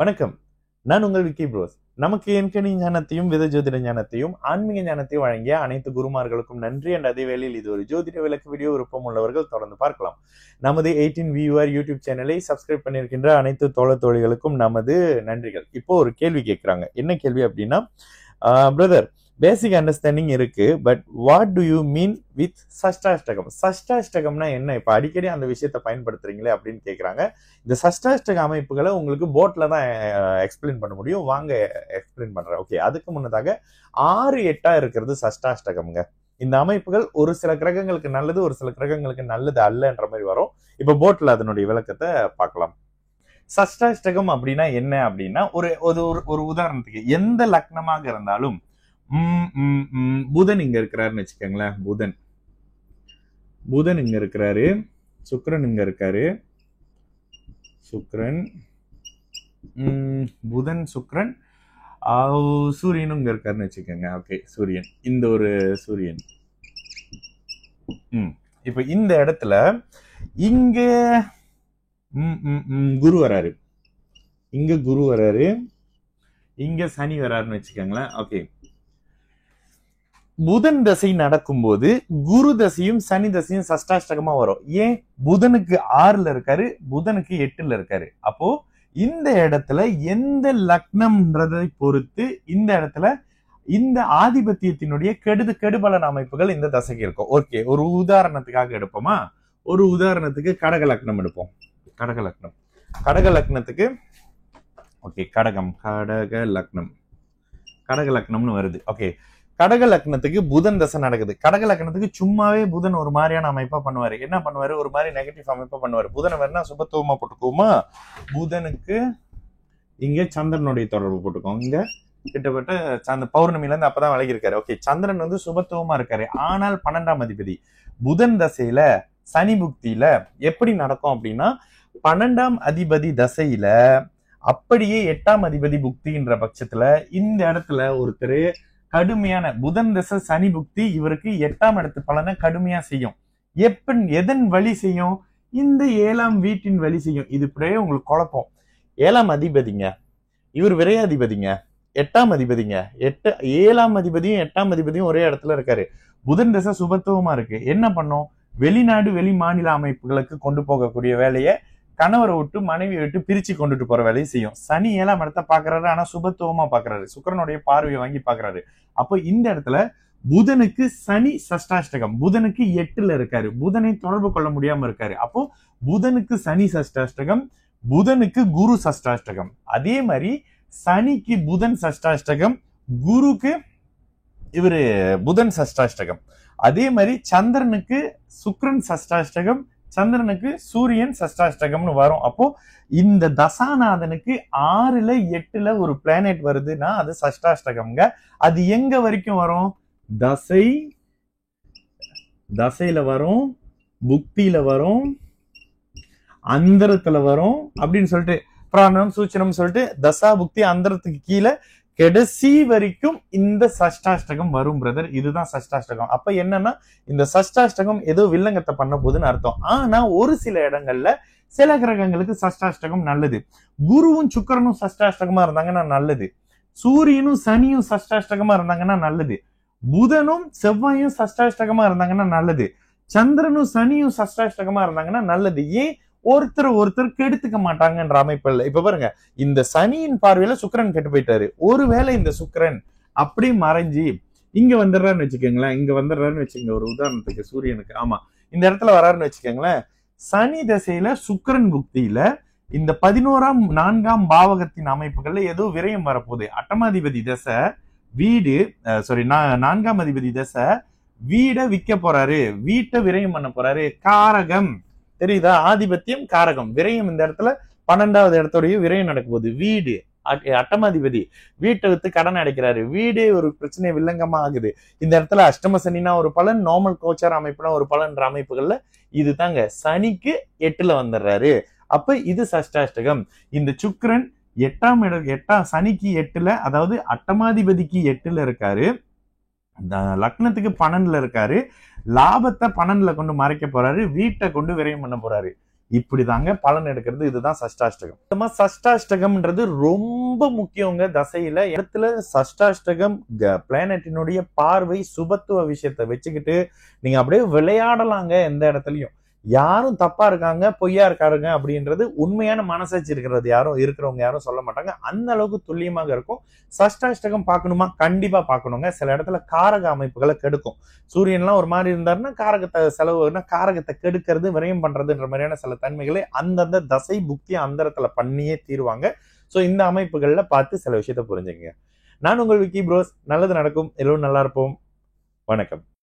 வணக்கம். நான் உங்கள் விக்கி ப்ரோஸ். நமக்கு எண்கணி ஞானத்தையும் வித ஜோதிட ஞானத்தையும் ஆன்மீக ஞானத்தையும் வழங்கிய அனைத்து குருமார்களுக்கும் நன்றி. அண்ட் அதே வேளையில் இது ஒரு ஜோதிட விளக்கு வீடியோ விருப்பம் உள்ளவர்கள் தொடர்ந்து பார்க்கலாம். நமது 18 வியூவர் யூடியூப் சேனலை சப்ஸ்கிரைப் பண்ணியிருக்கின்ற அனைத்து தோழர்களுக்கும் நமது நன்றிகள். இப்போ ஒரு கேள்வி கேட்குறாங்க. என்ன கேள்வி அப்படின்னா, பிரதர் பேசிக் அண்டர்ஸ்டாண்டிங் இருக்கு, but what do you mean with Shashtashtakam? சஷ்டாஷ்டகம்னா என்ன? இப்ப அடிக்கடி அந்த விஷயத்த பயன்படுத்துறீங்களே அப்படின்னு கேட்குறாங்க. இந்த சஷ்டாஷ்டக அமைப்புகளை உங்களுக்கு போர்ட்ல தான் எக்ஸ்பிளைன் பண்ண முடியும். வாங்க எக்ஸ்பிளைன் பண்றேன். ஓகே, அதுக்கு முன்னதாக 6-8 இருக்கிறது சஷ்டாஷ்டகம்ங்க. இந்த அமைப்புகள் ஒரு சில கிரகங்களுக்கு நல்லது, ஒரு சில கிரகங்களுக்கு நல்லது அல்லன்ற மாதிரி வரும். இப்ப போர்ட்ல அதனுடைய விளக்கத்தை பார்க்கலாம். சஷ்டாஷ்டகம் அப்படின்னா என்ன அப்படின்னா, ஒரு உதாரணத்துக்கு எந்த லக்னமாக இருந்தாலும் புதன் இங்க இருக்கிறாருன்னு வச்சுக்கோங்களேன். புதன் இங்க இருக்கிறாரு, சுக்கிரன் இங்க இருக்காரு, புதன் சுக்கிரன், சூரியனும் இங்க இருக்காருன்னு வச்சுக்கோங்க. ஓகே, சூரியன், இந்த ஒரு சூரியன். இப்ப இந்த இடத்துல இங்க குரு வராரு, இங்க குரு வராரு, இங்க சனி வராருன்னு வச்சுக்கோங்களேன். ஓகே, புதன் தசை நடக்கும்போது குரு தசையும் சனி தசையும் சஷ்டாஷ்டகமா வரும். ஏன்? புதனுக்கு 6ல இருக்காரு, புதனுக்கு 8ல இருக்காரு. அப்போ இந்த இடத்துல எந்த லக்னம்ன்றதை பொறுத்து இந்த இடத்துல இந்த ஆதிபத்தியத்தினுடைய கெடுபலன் அமைப்புகள் இந்த தசைக்கு இருக்கும். ஓகே, ஒரு உதாரணத்துக்காக எடுப்போமா? ஒரு உதாரணத்துக்கு கடக லக்னம் எடுப்போம். கடக லக்னத்துக்கு ஓகே, கடக லக்னம்னு வருது. ஓகே, கடக லக்னத்துக்கு புதன் தசை நடக்குது. கடக லக்னத்துக்கு சும்மாவே புதன் ஒரு மாதிரியான அமைப்பா பண்ணுவாரு. என்ன பண்ணுவாரு? ஒரு மாதிரி நெகட்டிவ் அமைப்பா பண்ணுவாரு. புதனை வேணா சுபத்துவமா போட்டுக்குவோமா? புதனுக்கு இங்க சந்திரனுடைய தொடர்பு போட்டுக்கோங்க. இங்க கிட்டத்தட்ட அந்த பௌர்ணமில இருந்து அப்பதான் விலகி இருக்காரு. ஓகே, சந்திரன் வந்து சுபத்துவமா இருக்காரு. ஆனால் 12ஆம் அதிபதி புதன் தசையில சனி புக்தியில எப்படி நடக்கும் அப்படின்னா, 12ஆம் அதிபதி தசையில அப்படியே 8ஆம் அதிபதி புக்தின்ற பட்சத்துல இந்த இடத்துல ஒருத்தர் கடுமையான புதன் தசை சனி புக்தி இவருக்கு 8ஆம் இடத்து பலனை கடுமையா செய்யும். எதன் வழி செய்யும்? இந்த 7ஆம் வீட்டின் வழி செய்யும். இது இப்படியே உங்களுக்கு குழப்பம். 7ஆம் அதிபதிங்க, இவர் விரையாதிபதிங்க, 8ஆம் அதிபதிங்க, 7ஆம் அதிபதியும் 8ஆம் அதிபதியும் ஒரே இடத்துல இருக்காரு. புதன் தசை சுபத்துவமா இருக்கு. என்ன பண்ணும்? வெளிநாடு வெளி மாநில அமைப்புகளுக்கு கொண்டு போகக்கூடிய வேலையை கணவரை விட்டு மனைவியை விட்டு பிரிச்சு கொண்டுட்டு போற வேலையை செய்யும். சனி 7ஆம் இடத்தை பாக்குறாரு, ஆனா சுபத்துவமா பாக்குறாரு, சுக்கிரனுடைய பார்வையை வாங்கி பாக்குறாரு. அப்போ இந்த இடத்துல புதனுக்கு சனி சஷ்டாஷ்டகம், புதனுக்கு 8ல இருக்காரு, புதனை தொடர்பு கொள்ள முடியாம இருக்காரு. அப்போ புதனுக்கு சனி சஷ்டாஷ்டகம், புதனுக்கு குரு சஷ்டாஷ்டகம். அதே மாதிரி சனிக்கு புதன் சஷ்டாஷ்டகம், குருக்கு இவரு புதன் சஷ்டாஷ்டகம். அதே மாதிரி சந்திரனுக்கு சுக்கிரன் சஷ்டாஷ்டகம், சந்திரனுக்கு சூரியன் சஷ்டாஷ்டகம்னு வரும். அப்போ இந்த தசாநாதனுக்கு 6ல 8ல ஒரு பிளானட் வருதுன்னா அது சஷ்டாஷ்டகம்ங்க. அது எங்க வரைக்கும் வரும்? தசையில வரும், புக்தியில வரும், அந்தரத்துல வரும் அப்படின்னு சொல்லிட்டு பிராணம் சூச்சனம் சொல்லிட்டு தசா புக்தி அந்தரத்துக்கு கீழே கடைசி வரைக்கும் இந்த சஷ்டாஷ்டகம் வரும் பிரதர். இதுதான் சஷ்டாஷ்டகம். அப்ப என்னன்னா, இந்த சஷ்டாஷ்டகம் ஏதோ வில்லங்கத்தை பண்ண போதுன்னு அர்த்தம். ஆனா ஒரு சில இடங்கள்ல சில கிரகங்களுக்கு சஷ்டாஷ்டகம் நல்லது. குருவும் சுக்கிரனும் சஷ்டாஷ்டகமா இருந்தாங்கன்னா நல்லது, சூரியனும் சனியும் சஷ்டாஷ்டகமா இருந்தாங்கன்னா நல்லது, புதனும் செவ்வாயும் சஷ்டாஷ்டகமா இருந்தாங்கன்னா நல்லது, சந்திரனும் சனியும் சஷ்டாஷ்டகமா இருந்தாங்கன்னா நல்லது. ஏன்? ஒருத்தர் கெடுத்துக்க மாட்டாங்கன்ற அமைப்புல. இப்ப பாருங்க, இந்த சனியின் பார்வையில சுக்கிரன் கெட்டு போயிட்டாரு. ஒருவேளை இந்த சுக்கிரன் அப்படி மறைஞ்சி இங்க வந்துடுறாருன்னு வச்சுக்கோங்களேன், ஒரு உதாரணத்துக்கு சூரியனுக்கு, ஆமா இந்த இடத்துல வராருன்னு வச்சுக்கோங்களேன். சனி தசையில சுக்கிரன் புக்தியில இந்த 11ஆம் 4ஆம் பாவகத்தின் அமைப்புகள்ல ஏதோ விரயம் வரப்போகுது. 8ஆம் அதிபதி தசை வீடு, 4ஆம் அதிபதி தசை வீடை விற்க போறாரு, வீட்டை விரயம் பண்ண போறாரு. காரகம் தெரியுதா? ஆதிபத்தியம் காரகம், விரயம். இந்த இடத்துல 12ஆவது இடத்தோடைய விரயம் நடக்கும் போது வீடு, 8ஆம் அதிபதி வீட்டை வித்து கடன் அடைக்கிறாரு, வீடே ஒரு பிரச்சனை வில்லங்கமா ஆகுது. இந்த இடத்துல அஷ்டம சனினா ஒரு பலன், நார்மல் கோச்சார அமைப்புனா ஒரு பலன்ற அமைப்புகள்ல இது தாங்க. சனிக்கு 8ல வந்துடுறாரு. அப்ப இது சஷ்டாஷ்டகம். இந்த சுக்கிரன் 8ஆம் சனிக்கு 8ல, அதாவது 8ஆம் அதிபதிக்கு 8ல இருக்காரு, லக்னத்துக்கு 12ல இருக்காரு, லாபத்தை 12ல கொண்டு மறைக்க போறாரு, வீட்டை கொண்டு விரயம் பண்ண போறாரு. இப்படிதாங்க பலன் எடுக்கிறது. இதுதான் சஷ்டாஷ்டகம். இந்த சஷ்டாஷ்டகம்ன்றது ரொம்ப முக்கியங்க தசையில. இடத்துல சஷ்டாஷ்டகம் பிளானட்டினுடைய பார்வை சுபத்துவ விஷயத்தை வச்சுக்கிட்டு நீங்க அப்படியே விளையாடலாங்க. எந்த இடத்துலயும் யாரும் தப்பா இருக்காங்க பொய்யா இருக்காருங்க அப்படின்றது உண்மையான மனசாட்சி இருக்கிறவங்க யாரும் சொல்ல மாட்டாங்க. அந்த அளவுக்கு துல்லியமாக இருக்கும். சஷ்டாஷ்டகம் பார்க்கணுமா? கண்டிப்பா பார்க்கணுங்க. சில இடத்துல காரக அமைப்புகளை கெடுக்கும். சூரியன்லாம் ஒரு மாதிரி இருந்தாருன்னா காரகத்தை செலவுனா காரகத்தை கெடுக்கிறது விரயம் பண்றதுன்ற மாதிரியான சில தன்மைகளை அந்தந்த தசை புக்தி அந்தரத்துல பண்ணியே தீருவாங்க. சோ இந்த அமைப்புகள்ல பார்த்து சில விஷயத்த புரிஞ்சுங்க. நான் உங்கள் விக்கி ப்ரோஸ். நல்லது நடக்கும். எல்லோரும் நல்லா இருப்போம். வணக்கம்.